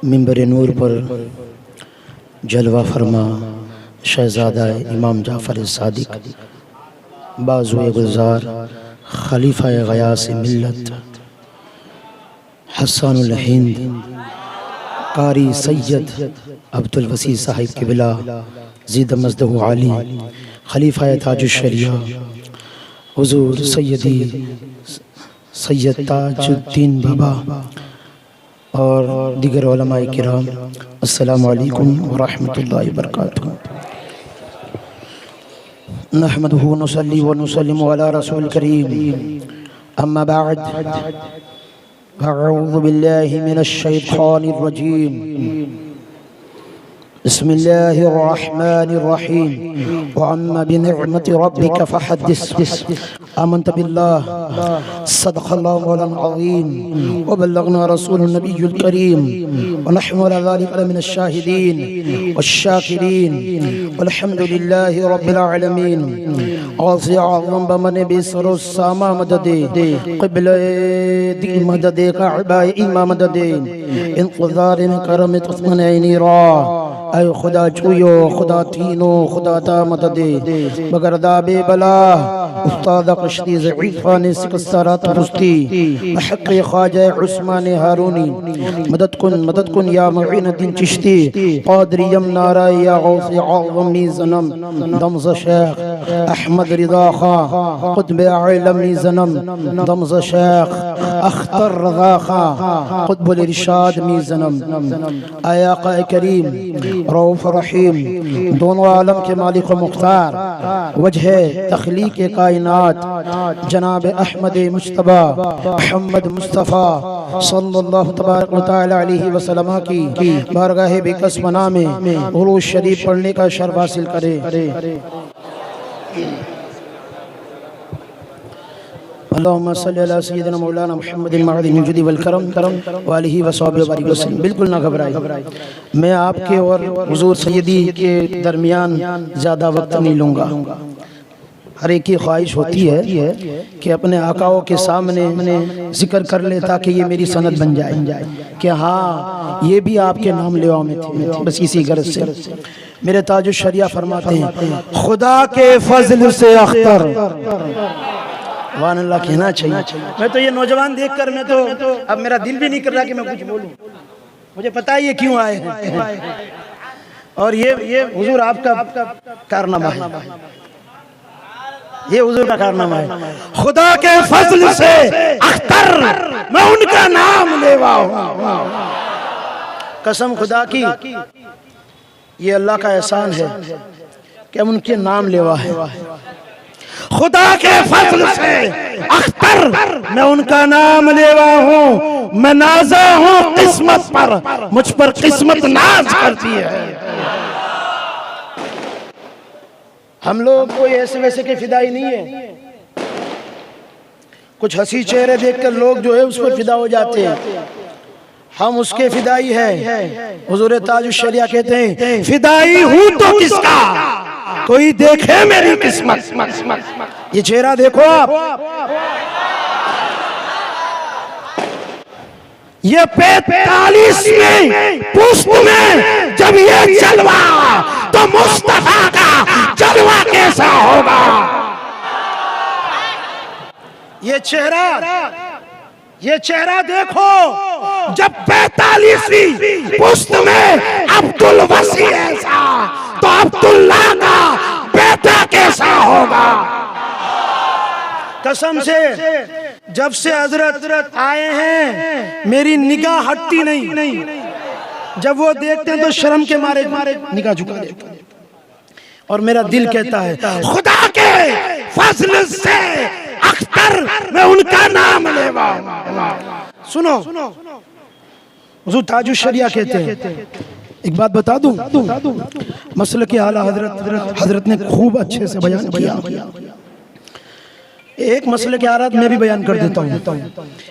मिंबर नूर पर जलवा फरमा शहज़ादा इमाम जाफ़र सादिक बाज़ुए गुलज़ार खलीफा ग़यास मिल्लत हसनुल हिंद कारी सैयद अब्दुल वसी साहिब क़िबला ज़ीद मज़दहु आली खलीफा ताजुश शरिया हुज़ूर सैयदी सैयद ताजुद्दीन बाबा और दीगर उलमाए किराम, अस्सलामु अलैकुम व रहमतुल्लाहि व बरकातुहू। नहमदुहु व नुसल्ली व नुसल्लिमु अला रसूलिल करीम, अम्मा बअद, अऊज़ु बिल्लाहि मिनश शैतानिर रजीम, बिस्मिल्लाहिर रहमानिर रहीम, व अम्मा बिनिअमति रब्बिका फहद्दिस, आमनतु बिल्लाह, सदक़ल्लाहु मौलाना अज़ीम, व बल्लगना रसूलुन नबियुल करीम, व नहनु अला ज़ालिका मिनश शाहिदीन वश्शाकिरीन, वल्हम्दुलिल्लाहि रब्बिल आलमीन। औज़ आज़म बमन बिसरुस सामा मददे क़िबले दी मददे काबा इमाम मददे इंतज़ार में करम तस्मनैनी रा, ऐ खुदा चुयो खुदा तीनो खुदा ता मददे मगर दाबे बला उस्ताद कश्ती ज़ईफ़ा ने सिकसरात रुस्ती हक़ ख्वाजा उस्मान हारूनी मदद कुन या मुईन दिन चिश्ती क़ादरियम नारा या गौस आज़म मी ज़नम दमज़ शेख अहमद रिज़ा खां क़ुत्ब आलम मी ज़नम दमज़ शेख अख्तर रज़ा खां क़ुत्बुल इरशाद मी ज़नम। ऐ आक़ा करीम रऊफ़ रहीम, दोनों आलम के मालिक व मुख्तार, वजह तख्लीक़ कायनात जनाब अहमद मुज्तबा मोहम्मद मुस्तफ़ा सल्लल्लाहु तबारक व तआला अलैहि वसल्लम की बारगाह बेकस मना में उरूज शरीफ पढ़ने का शर्फ हासिल करे। अल्लाहुम्मा सल्लि अला सय्यिदिना मौलाना मुहम्मदिन मअदिन जुदी वल करम व आलिहि व सहबिहि व बारिक वसल्लम। बिल्कुल ना घबराएं, मैं आपके और हुजूर सैयदी के दरमियान ज़्यादा वक्त नहीं लूँगा। हर एक की ख्वाहिश होती है कि अपने आकाओं के सामने जिक्र कर ले ताकि ये मेरी सनद बन जाए कि हाँ ये भी आपके नाम लेवा में थे। बस इसी गर्ज से मेरे ताजुश शरिया फरमाते हैं, खुदा के फजल से अख्तर वान अल्लाह कहना चाहिए। मैं तो ये नौजवान देखकर मैं तो अब मेरा दिल भी नहीं कर रहा कि मैं कुछ बोलूं। मुझे पता है ये क्यों आए हैं और ये हुजूर आपका कारनामा है, ये हुजूर का कारनामा है। खुदा के फजल से अख्तर मैं उनका नाम लेवा हूं, कसम खुदा की ये अल्लाह का एहसान है कि हम उनके नाम लेवा है। खुदा के फजल से अख्तर मैं उनका नाम लेवा हूँ, मैं नाज़ा हूँ किस्मत पर, मुझ पर किस्मत नाज करती है। हम लोग कोई ऐसे वैसे के फिदाई नहीं है। कुछ हंसी चेहरे देखकर लोग जो है उस पर फिदा हो जाते हैं, हम उसके फिदाई है। हुजूर ताजुश शरिया कहते हैं, फिदाई हूँ तो किसका कोई देखे मेरी किस्मत। ये चेहरा देखो आप, ये 45 में पुष्प में जब ये जलवा तो मुस्तफा का जलवा कैसा होगा। ये चेहरा देखो जब 45वीं पुष्प में अब्दुल वसी ऐसा तो अब्दुल्ला का बेटा कैसा होगा। कसम से जब से हजरत आए हैं मेरी निगाह हटती नहीं, जब वो देखते हैं तो शर्म के मारे निगाह झुका देते हैं और मेरा दिल कहता है खुदा के फजल से अख्तर मैं उनका नाम लेवा। सुनो हुजूर ताजुश शरिया कहते हैं, एक बात बता दूं, मसले के आला हजरत ने खूब अच्छे से बयान किया। एक मसले के आरात मैं भी बयान कर देता हूँ।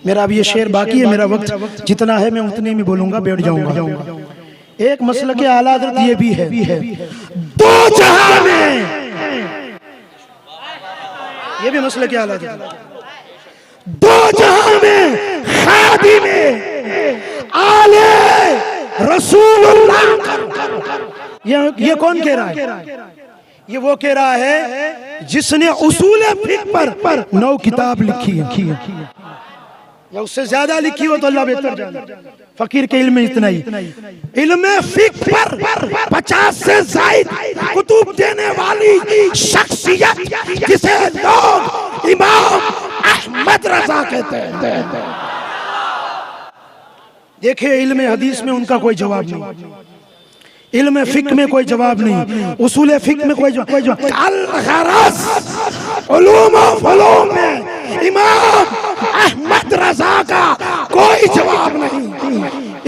मेरा अब ये शेर बाकी है, मेरा वक्त जितना है मैं उतने में बोलूंगा, बैठ जाऊंगा। एक मसले के आला हजरत ये भी है, दो जहां में, ये भी मसले के आला हजरत, दो जहां में खादी में आले रसूलुल्लाह। ये कौन कह रहा है? ये वो कह रहा है जिसने उसूल फिक़्ह पर 9 किताब लिखी है, या उससे ज्यादा लिखी हो तो अल्लाह बेहतर जाने। फकीर के इल्म में इतना ही। इल्म फिक़्ह पर 50 से ज़ायद कुतुब देने वाली शख्सियत जिसे लोग इमाम अहमद रज़ा कहते हैं। देखिए, इल्म हदीस में उनका कोई जवाब नहीं, इल्म फिक़्ह में कोई जवाब नहीं, उसूल फिक़्ह में कोई जवाब। उलूम व फुनून में इमाम अहमद रज़ा का कोई जवाब नहीं,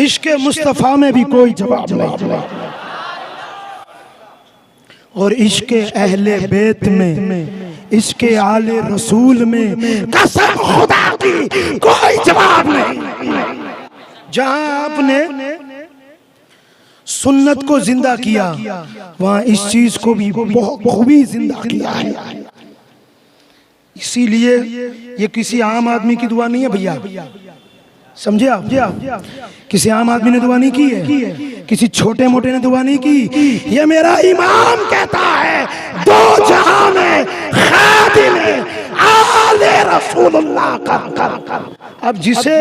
इश्क़े मुस्तफ़ा में भी कोई जवाब नहीं, और इश्क़े अहले बैत में, इश्क़े आले रसूल में कसम खुदा की कोई जवाब नहीं। जहां आपने सुन्नत को जिंदा किया, वहां इस चीज को भी खूबी जिंदा किया है। इसीलिए ये किसी आम आदमी की दुआ नहीं है भैया, समझे आप? किसी आम आदमी ने दुआ नहीं की है, किसी छोटे मोटे ने दुआ नहीं की। ये मेरा इमाम कहता है, दो जहां में खादिम आले रसूलुल्लाह कर। अब जिसे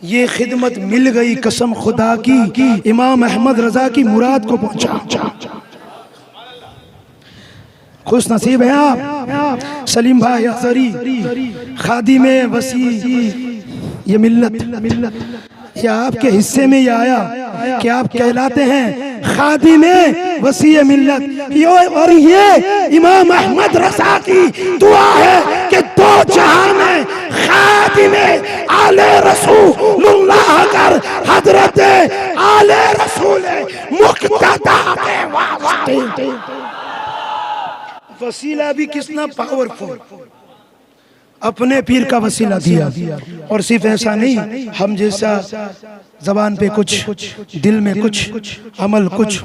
ये खिदमत मिल गई, कसम खुदा की, इमाम अहमद रजा की मुराद को पहुंचा। खुश नसीब है आप सलीम भाई अज़हरी, खादिम वसी ये मिल्लत, ये आपके हिस्से में ये आया कि आप कहलाते हैं खादिम वसी मिल्लत। और ये इमाम अहमद रजा की दुआ है कि दो जहां में खादिम आले रसूलुल्लाह कर हजरत आले रसूल मुक्तदा के वास्ते। वसीला भी कितना पावरफुल, अपने पीर का वसीला दिया। और सिर्फ ऐसा नहीं, हम जैसा जबान पे कुछ, दिल में कुछ, अमल कुछ,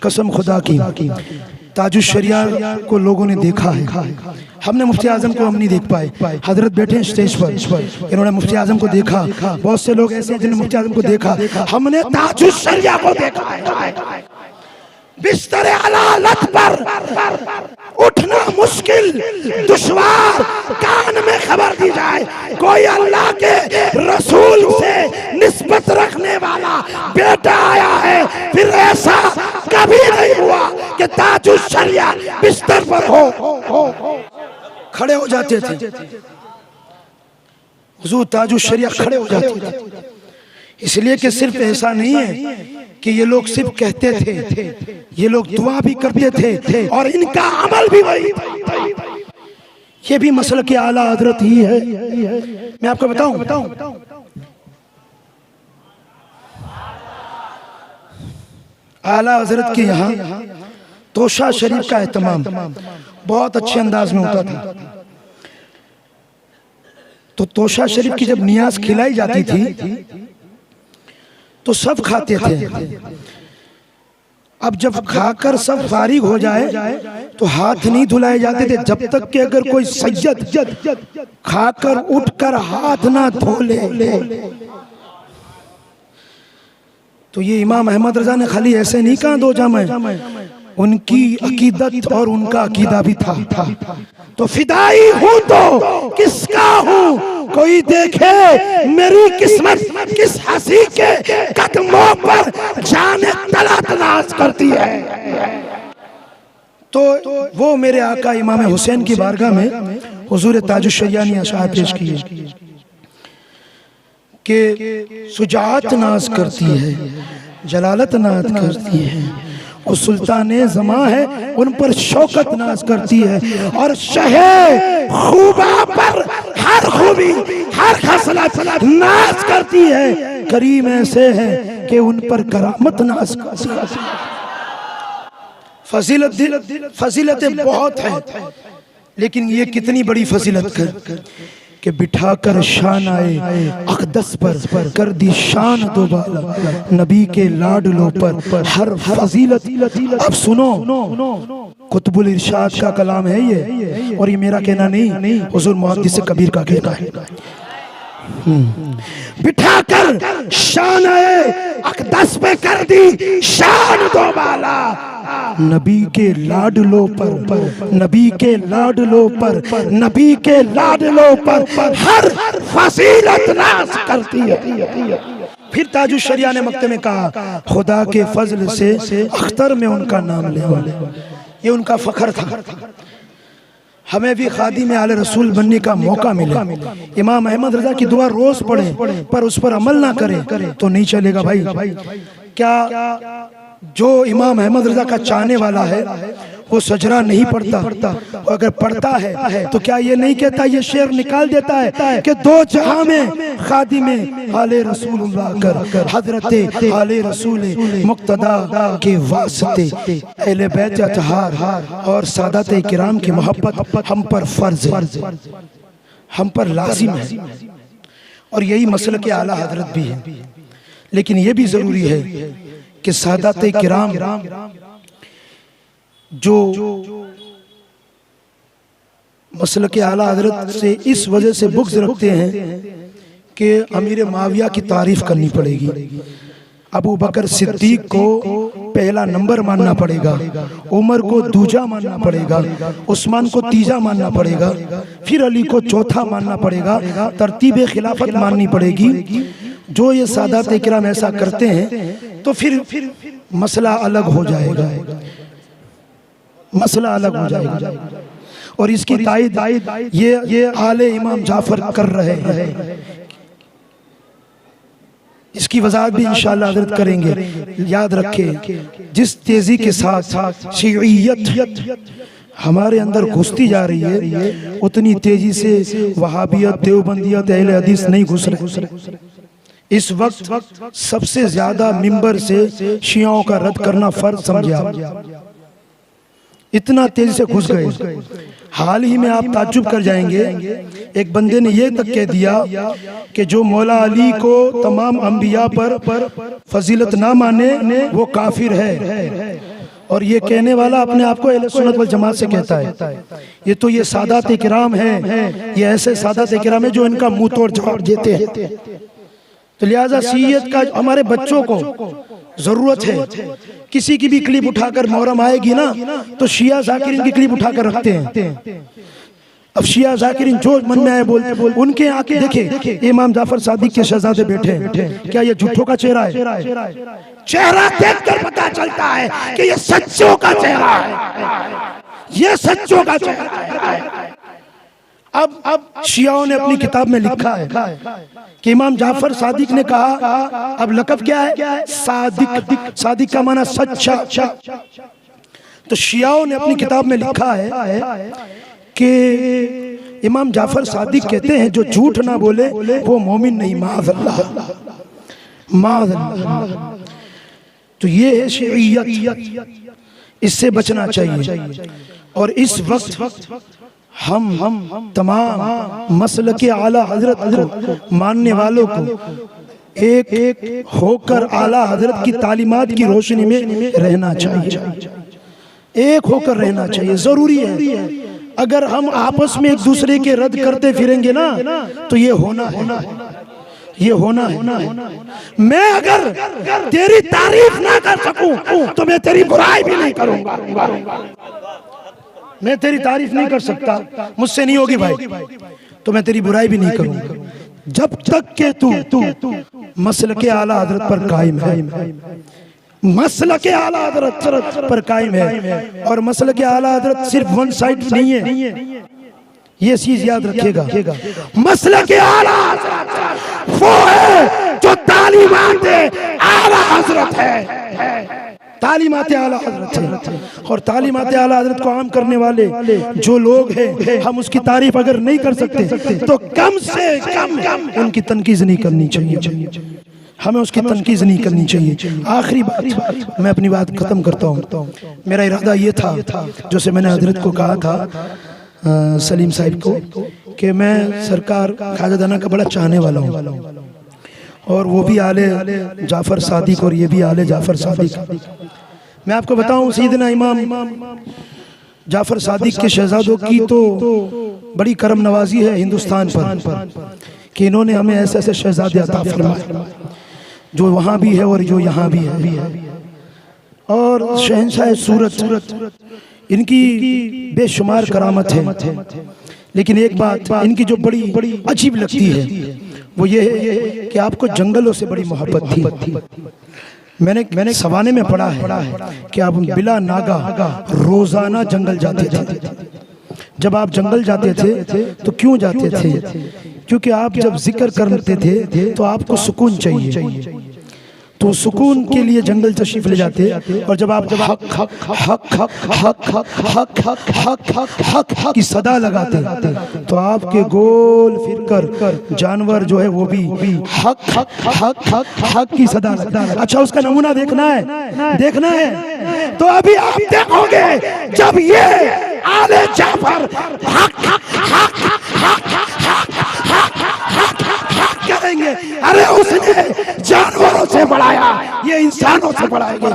कसम खुदा की ताजुश शरिया को लोगों ने देखा है। हमने मुफ्ती आजम को हम नहीं देख पाए, हजरत बैठे स्टेज पर, इन्होंने मुफ्ती आजम को देखा। बहुत से लोग ऐसे हैं जिन्होंने मुफ्ती आजम को देखा, हमने ताजुश शरिया को देखा है। बिस्तर अलालत पर उठना मुश्किल, दुश्वार, कान में खबर दी जाए कोई अल्लाह के रसूल से निस्बत रखने वाला बेटा आया है, फिर ऐसा कभी नहीं हुआ कि ताजुश शरिया बिस्तर पर हो। खड़े हो जाते थे हुजूर, ताजुश शरिया खड़े हो जाते थे। इसलिए कि सिर्फ ऐसा नहीं है कि ये लोग सिर्फ कहते थे, ये लोग दुआ भी करते थे और इनका अमल भी वही था। ये भी मसल के आला हजरत ही है। मैं आपको बताऊं, आला हजरत के यहाँ तोशा शरीफ का एहतमाम बहुत अच्छे अंदाज में होता था। तो तोशा शरीफ की जब नियाज खिलाई जाती थी तो सब खाते थे। अब जब खाकर सब फारिग हो जाए तो हाथ नहीं धुलाए जाते थे जब तक कि अगर कोई सज्जद खाकर उठकर हाथ ना धो ले। तो ये इमाम अहमद रजा ने खाली ऐसे नहीं कहा दो जामे, उनकी अकीदत और उनका अकीदा भी था। तो फिदाई हूं तो किसका हूं, कोई देखे मेरी किस्मत किस हंसी के कदमों पर जाने तला तलाश करती है। तो वो मेरे आका इमाम हुसैन की बारगाह में हुजूर ताजुश शरिया ने अशार पेश किए कि सुजात नाज करती है, जलालत नाज करती है, और सुल्ताने ज़मा है उन पर शौकत नाज करती है, और शहे खूबा पर हर खूबी हर खसलत नाज करती है। करीम ऐसे है कि उन पर करामत नाज करती है। फजीलतें बहुत है, लेकिन ये कितनी बड़ी फजीलत कर कि बिठाकर शान आए अक़दस पर कर दी शान दोबारा नबी के लाडलों पर हर फजीलत। अब सुनो, कुतुबुल इरशाद का कलाम है ये, और ये मेरा कहना नहीं, हुज़ूर मुहद्दिस कबीर का कहना है। बिठाकर शान पे कर दी शान दो बाला। नबी के लाडलों पर, नबी के लाडलों पर, नबी के लाडलों पर हर फजीलत नाज करती है। फिर ताजुश शरिया ने मक्ते में कहा, खुदा के फजल से अख्तर में उनका नाम ले वाले, ये उनका फख्र था। हमें भी खादिम आले रसूल बनने का मौका मिले। इमाम अहमद रजा की दुआ रोज पढ़े पर उस पर अमल ना करें तो नहीं चलेगा भाई। क्या जो इमाम अहमद रजा का चाहने वाला है वो सजरा नहीं पढ़ता? अगर पढ़ता है तो क्या ये नहीं कहता, ये शेर निकाल देता है कि दो जहां में खादिम आले रसूलुल्लाह कर, हजरत आले रसूल मुक्तदा के वास्ते अहले बैत अतहार और सादात किराम की मोहब्बत हम पर फर्ज है, हम पर लाजिम है। और यही मसल के आला हजरत भी है। लेकिन ये भी जरूरी है कि सादात किराम जो मसल के आला हजरत से इस वजह से बुग़्ज़ रखते हैं कि अमीर माविया की तारीफ करनी पड़ेगी, अबू बकर सिद्दीक को पहला नंबर मानना पड़ेगा, उमर को दूजा मानना पड़ेगा, उस्मान को तीजा मानना पड़ेगा, फिर अली को चौथा मानना पड़ेगा, तरतीब खिलाफत माननी पड़ेगी। जो ये सादात किराम ऐसा करते हैं तो फिर मसला अलग हो जाएगा, मसला अलग हो जाएगा। और इसकी तायद ये आले इमाम जाफर कर रहे हैं। इसकी वजाहत भी इंशाअल्लाह हज़रत करेंगे। याद रखें, जिस तेजी के साथ शिय्यत हमारे अंदर घुसती जा रही है उतनी तेजी से वहाबियत, देवबंदियत, अहले हदीस नहीं घुस रहे। इस वक्त सबसे ज्यादा मिंबर से शियाओं का रद्द करना फर्ज समझा, इतना तेजी से घुस गए। हाल ही में आप ताज्जुब कर जाएंगे, एक बंदे ने ये तक कह दिया कि जो मौला अली को तमाम अंबिया पर फजीलत ना माने वो काफिर है। और ये कहने वाला अपने आप को अहले सुन्नत वल जमात से कहता है। ये तो ये सादात किराम है, ये ऐसे सादात किराम है जो इनका मुंह तोड़ जवाब देते हैं। तो लिहाजा सीयत का हमारे बच्चों को जरूरत है। किसी की भी क्लिप उठाकर मुहर्रम आएगी ना तो शिया जाकिरीन की क्लिप उठाकर रखते हैं। अब शिया जाकिरीन जो मन में आए बोलते, उनके आके देखे इमाम जाफर सादिक के शहजादे बैठे हैं, क्या ये झूठों का चेहरा है? चेहरा देखकर पता चलता है कि ये सच्चों का चेहरा है, ये सच्चों का चेहरा है। अब शियाओं ने अपनी किताब में लिखा है कि इमाम जाफर सादिक ने कहा, अब लक़ब क्या है? सादिक। सादिक का माना सच्चा। तो शियाओं ने अपनी किताब में लिखा है कि इमाम जाफर सादिक कहते हैं जो झूठ ना बोले वो मोमिन नहीं, माअज़ल्लाह, माअज़ल्लाह। तो ये है शिय्यत, इससे बचना चाहिए। और इस वक्त हम तमाम मसलके आला हजरत को मानने वालों को एक होकर आला हजरत की तालीमात की रोशनी में रहना चाहिए, एक होकर रहना चाहिए, जरूरी है। अगर हम आपस में एक दूसरे के रद्द करते फिरेंगे ना तो ये होना है, ये होना है। मैं अगर तेरी तारीफ ना कर सकूं तो मैं तेरी बुराई भी नहीं करूंगा। मैं तेरी तारीफ नहीं कर सकता, मुझसे नहीं होगी भाई, तो मैं तेरी बुराई भी नहीं करूंगा जब तक के तू मसलके आला हजरत पर कायम है, मसलके आला हजरत पर कायम है। और मसलके आला हजरत सिर्फ वन साइड नहीं है, ये चीज याद रखिएगा। मसलके आला हजरत वो है जो तालीमात आला हजरत है, तालीमात आला हजरत है। और तालीमात आला हजरत को आम करने वाले जो लोग हैं, हम उसकी तारीफ अगर नहीं कर सकते तो कम से कम उनकी तनकीज नहीं करनी चाहिए, हमें उसकी तनकीज नहीं करनी चाहिए। आखिरी बात, मैं अपनी बात खत्म करता हूँ। मेरा इरादा ये था, जैसे मैंने हजरत को कहा था सलीम साहिब को, कि मैं सरकार ख्वाजा दाना का बड़ा चाहने वाला हूँ, और वो भी आले जाफर सादिक और ये भी आले जाफर सादिक। मैं आपको बताऊं, सैयदना इमाम जाफर सादिक के शहजादों की तो बड़ी करम नवाजी है हिंदुस्तान पर कि इन्होंने हमें ऐसे ऐसे शहजादे अता फरमाए। जो वहाँ भी है और जो यहाँ भी है। और शहंशाह सूरत, इनकी बेशुमार करामत है, लेकिन एक बात इनकी जो बड़ी अजीब लगती है वो ये है कि आपको जंगलों से बड़ी मोहब्बत थी। मैंने सवाने में पढ़ा है कि आप बिला नागा रोजाना जंगल जाते थे। जब आप जंगल जाते थे तो क्यों जाते थे? क्योंकि आप जब जिक्र करते थे तो आपको सुकून चाहिए, तो सुकून के लिए जंगल तशरीफ ले जाते। और जब आप हक हक हक हक हक हक हक हक हक हक की सदा लगाते तो आपके गोल फिरकर जानवर जो है वो भी हक हक हक हक हक की सदा लगता। अच्छा, उसका नमूना देखना है तो अभी आप देखोगे जब ये आले जाफर हक हक हक हक करेंगे, अरे उसने जानवरों से बढ़ाया, ये इंसानों से बढ़ाएंगे।